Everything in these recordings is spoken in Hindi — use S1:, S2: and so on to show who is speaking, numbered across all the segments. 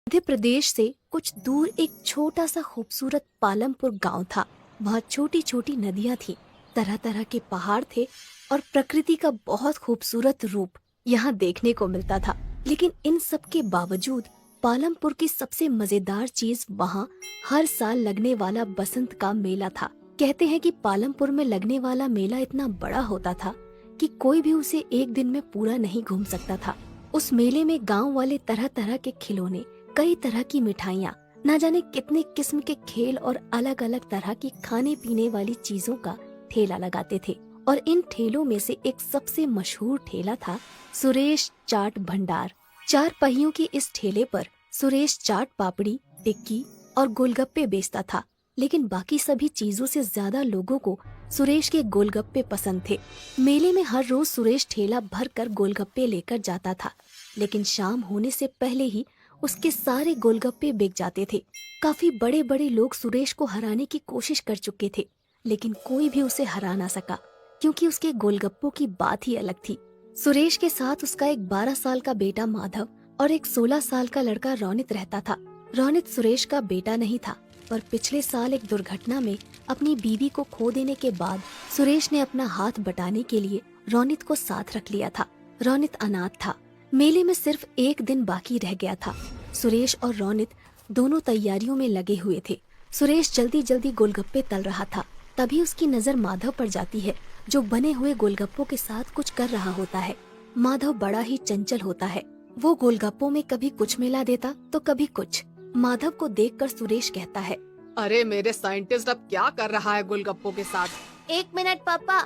S1: मध्य प्रदेश से कुछ दूर एक छोटा सा खूबसूरत पालमपुर गांव था। वहाँ छोटी छोटी नदियाँ थी, तरह तरह के पहाड़ थे और प्रकृति का बहुत खूबसूरत रूप यहाँ देखने को मिलता था। लेकिन इन सब के बावजूद पालमपुर की सबसे मजेदार चीज वहाँ हर साल लगने वाला बसंत का मेला था। कहते हैं कि पालमपुर में लगने वाला मेला इतना बड़ा होता था कि कोई भी उसे एक दिन में पूरा नहीं घूम सकता था। उस मेले में गांव वाले तरह तरह के खिलौने, कई तरह की मिठाइयाँ, न जाने कितने किस्म के खेल और अलग अलग तरह की खाने पीने वाली चीजों का ठेला लगाते थे। और इन ठेलों में से एक सबसे मशहूर ठेला था सुरेश चाट भंडार। 4 पहियों की इस ठेले पर सुरेश चाट पापड़ी, टिक्की और गोलगप्पे बेचता था। लेकिन बाकी सभी चीजों से ज्यादा लोगों को सुरेश के गोलगप्पे पसंद थे। मेले में हर रोज सुरेश ठेला भर कर गोलगप्पे लेकर जाता था, लेकिन शाम होने से पहले ही उसके सारे गोलगप्पे बिक जाते थे। काफी बड़े बड़े लोग सुरेश को हराने की कोशिश कर चुके थे, लेकिन कोई भी उसे हरा ना सका, क्योंकि उसके गोलगप्पों की बात ही अलग थी। सुरेश के साथ उसका एक 12 साल का बेटा माधव और एक 16 साल का लड़का रोनित रहता था। रोनित सुरेश का बेटा नहीं था, पर पिछले साल एक दुर्घटना में अपनी बीवी को खो देने के बाद सुरेश ने अपना हाथ बटाने के लिए रोनित को साथ रख लिया था। रोनित अनाथ था। मेले में सिर्फ एक दिन बाकी रह गया था। सुरेश और रोनित दोनों तैयारियों में लगे हुए थे। सुरेश जल्दी जल्दी गोलगप्पे तल रहा था, तभी उसकी नजर माधव पर जाती है, जो बने हुए गोलगप्पों के साथ कुछ कर रहा होता है। माधव बड़ा ही चंचल होता है। वो गोलगप्पों में कभी कुछ मिला देता तो कभी कुछ। माधव को देखकर सुरेश कहता है,
S2: अरे मेरे साइंटिस्ट अब क्या कर रहा है गोलगप्पों के साथ?
S3: 1 मिनट पापा।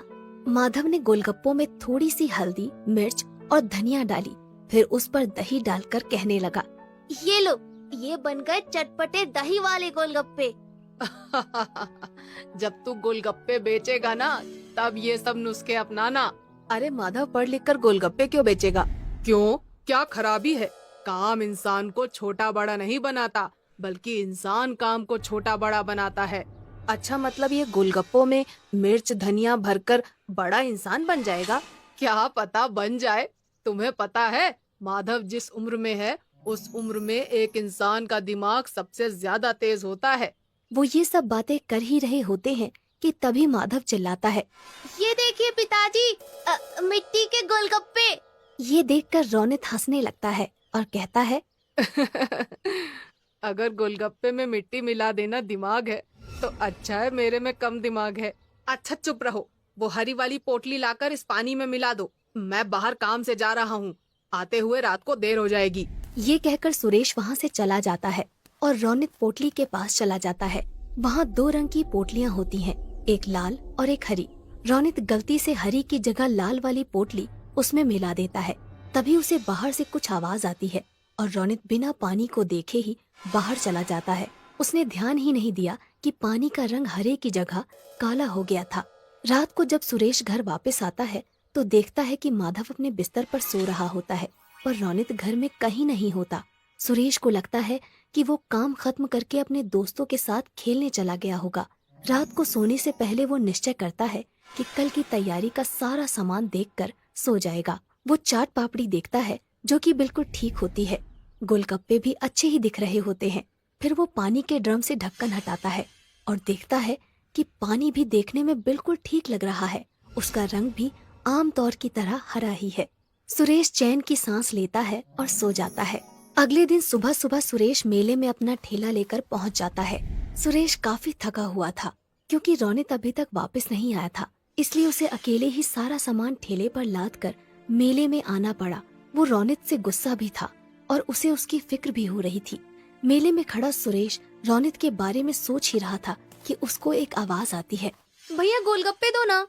S1: माधव ने गोलगप्पों में थोड़ी सी हल्दी, मिर्च और धनिया डाली, फिर उस पर दही डालकर कहने लगा,
S3: ये लो, ये बन गए चटपटे दही वाले गोलगप्पे।
S2: जब तू गोलगप्पे बेचेगा ना, तब ये सब नुस्खे अपनाना।
S1: अरे माधव पढ़ लिख कर गोलगप्पे क्यों बेचेगा?
S2: क्यों, क्या खराबी है? काम इंसान को छोटा बड़ा नहीं बनाता, बल्कि इंसान काम को छोटा बड़ा बनाता है।
S1: अच्छा, मतलब ये गोलगप्पों में मिर्च धनिया भरकर बड़ा इंसान बन जाएगा?
S2: क्या पता बन जाए। तुम्हें पता है, माधव जिस उम्र में है, उस उम्र में एक इंसान का दिमाग सबसे ज्यादा तेज होता है।
S1: वो ये सब बातें कर ही रहे होते हैं कि तभी माधव चिल्लाता है,
S3: ये देखिए पिताजी, मिट्टी के गोलगप्पे।
S1: ये देखकर रोनित हंसने लगता है और कहता है,
S2: अगर गोलगप्पे में मिट्टी मिला देना दिमाग है, तो अच्छा है मेरे में कम दिमाग है। अच्छा चुप रहो, वो हरी वाली पोटली लाकर इस पानी में मिला दो। मैं बाहर काम से जा रहा हूँ, आते हुए रात को देर हो जाएगी।
S1: ये कहकर सुरेश वहाँ से चला जाता है और रोनित पोटली के पास चला जाता है। वहाँ 2 रंग की पोटलियाँ होती हैं, एक लाल और एक हरी। रोनित गलती से हरी की जगह लाल वाली पोटली उसमें मिला देता है। तभी उसे बाहर से कुछ आवाज आती है और रोनित बिना पानी को देखे ही बाहर चला जाता है। उसने ध्यान ही नहीं दिया कि पानी का रंग हरे की जगह काला हो गया था। रात को जब सुरेश घर वापस आता है तो देखता है कि माधव अपने बिस्तर पर सो रहा होता है, पर रोनित घर में कहीं नहीं होता। सुरेश को लगता है कि वो काम खत्म करके अपने दोस्तों के साथ खेलने चला गया होगा। रात को सोने से पहले वो निश्चय करता है कि कल की तैयारी का सारा सामान देखकर सो जाएगा। वो चाट पापड़ी देखता है, जो कि बिल्कुल ठीक होती है। गोलगप्पे भी अच्छे ही दिख रहे होते हैं। फिर वो पानी के ड्रम से ढक्कन हटाता है और देखता है कि पानी भी देखने में बिल्कुल ठीक लग रहा है। उसका रंग भी आम तौर की तरह हरा ही है। सुरेश चैन की सांस लेता है और सो जाता है। अगले दिन सुबह सुबह सुरेश मेले में अपना ठेला लेकर पहुंच जाता है। सुरेश काफी थका हुआ था, क्योंकि रोनित अभी तक वापस नहीं आया था, इसलिए उसे अकेले ही सारा सामान ठेले पर लाद कर मेले में आना पड़ा। वो रोनित से गुस्सा भी था और उसे उसकी फिक्र भी हो रही थी। मेले में खड़ा सुरेश रोनित के बारे में सोच ही रहा था कि उसको एक आवाज आती है,
S3: भैया गोलगप्पे दो ना।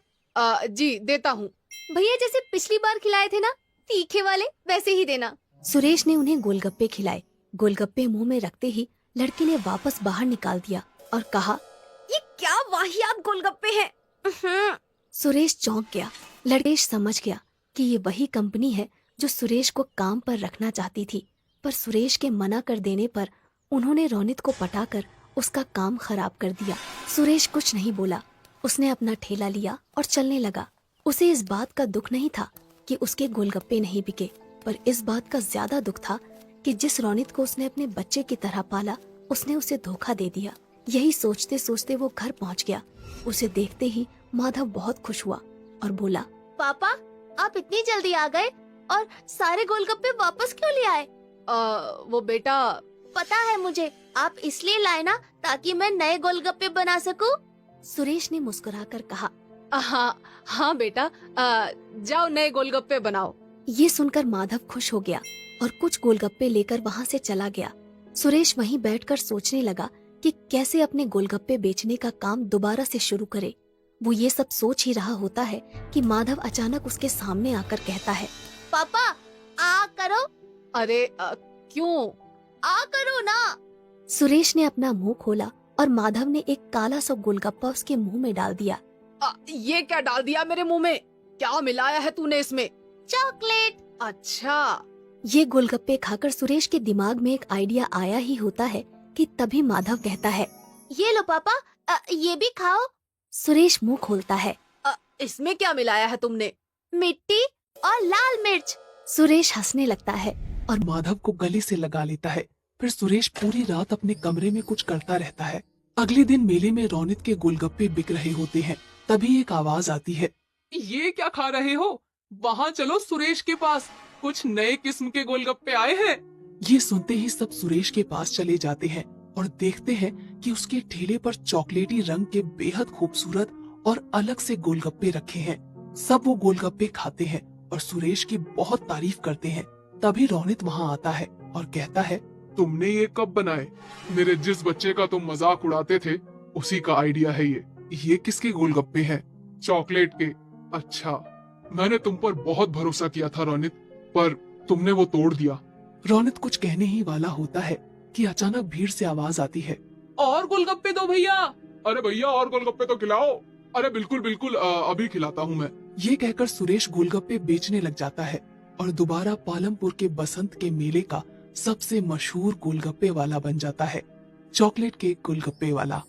S2: जी देता हूँ।
S3: भैया जैसे पिछली बार खिलाए थे ना, तीखे वाले, वैसे ही देना।
S1: सुरेश ने उन्हें गोलगप्पे खिलाए। गोलगप्पे मुंह में रखते ही लड़के ने वापस बाहर निकाल दिया और कहा,
S3: ये क्या वाहियात गोलगप्पे हैं।
S1: सुरेश चौंक गया। लड़के समझ गया कि ये वही कंपनी है जो सुरेश को काम पर रखना चाहती थी, पर सुरेश के मना कर देने पर उन्होंने रोनित को पटाकर उसका काम खराब कर दिया। सुरेश कुछ नहीं बोला। उसने अपना ठेला लिया और चलने लगा। उसे इस बात का दुख नहीं था कि उसके गोलगप्पे नहीं बिके, पर इस बात का ज्यादा दुख था कि जिस रोनित को उसने अपने बच्चे की तरह पाला उसने उसे धोखा दे दिया। यही सोचते सोचते वो घर पहुंच गया। उसे देखते ही माधव बहुत खुश हुआ और बोला,
S3: पापा आप इतनी जल्दी आ गए और सारे गोलगप्पे वापस क्यों ले आए?
S2: वो बेटा,
S3: पता है मुझे, आप इसलिए लाए ना ताकि मैं नए गोलगप्पे बना सकूं।
S1: सुरेश ने मुस्कुराकर कहा।
S2: हाँ हाँ बेटा, जाओ नए गोलगप्पे बनाओ।
S1: ये सुनकर माधव खुश हो गया और कुछ गोलगप्पे लेकर वहाँ से चला गया। सुरेश वहीं बैठकर सोचने लगा कि कैसे अपने गोलगप्पे बेचने का काम दोबारा से शुरू करे। वो ये सब सोच ही रहा होता है कि माधव अचानक उसके सामने आकर कहता है,
S3: पापा आ करो।
S2: अरे क्यों?
S3: आ करो ना।
S1: सुरेश ने अपना मुंह खोला और माधव ने एक काला सा गोलगप्पा उसके मुंह में डाल दिया।
S2: ये क्या डाल दिया मेरे मुंह में? क्या मिलाया है तूने इसमें?
S3: चॉकलेट।
S2: अच्छा।
S1: ये गोलगप्पे खाकर सुरेश के दिमाग में एक आइडिया आया ही होता है कि तभी माधव कहता है,
S3: ये लो पापा, ये भी खाओ।
S1: सुरेश मुंह खोलता है।
S2: इसमें क्या मिलाया है तुमने?
S3: मिट्टी और लाल मिर्च।
S1: सुरेश हंसने लगता है
S4: और माधव को गले से लगा लेता है। फिर सुरेश पूरी रात अपने कमरे में कुछ करता रहता है। अगले दिन मेले में रोनित के गोलगप्पे बिक रहे होते हैं। तभी एक आवाज आती है,
S5: ये क्या खा रहे हो? वहाँ चलो सुरेश के पास, कुछ नए किस्म के गोलगप्पे आए हैं।
S4: ये सुनते ही सब सुरेश के पास चले जाते हैं और देखते हैं कि उसके ठेले पर चॉकलेटी रंग के बेहद खूबसूरत और अलग से गोलगप्पे रखे हैं। सब वो गोलगप्पे खाते हैं और सुरेश की बहुत तारीफ करते हैं। तभी रोनित वहाँ आता है और कहता है,
S5: तुमने ये कब बनाए? मेरे जिस बच्चे का तुम मजाक उड़ाते थे उसी का आइडिया है ये। ये किसके गोलगप्पे हैं? चॉकलेट के। अच्छा, मैंने तुम पर बहुत भरोसा किया था रोनित, पर तुमने वो तोड़ दिया।
S4: रोनित कुछ कहने ही वाला होता है कि अचानक भीड़ से आवाज आती है,
S5: और गोलगप्पे दो भैया। अरे भैया और गोलगप्पे तो खिलाओ। अरे बिल्कुल बिल्कुल, अभी खिलाता हूँ मैं।
S4: ये कहकर सुरेश गोलगप्पे बेचने लग जाता है और दोबारा पालमपुर के बसंत के मेले का सबसे मशहूर गोलगप्पे वाला बन जाता है, चॉकलेट के गोलगप्पे वाला।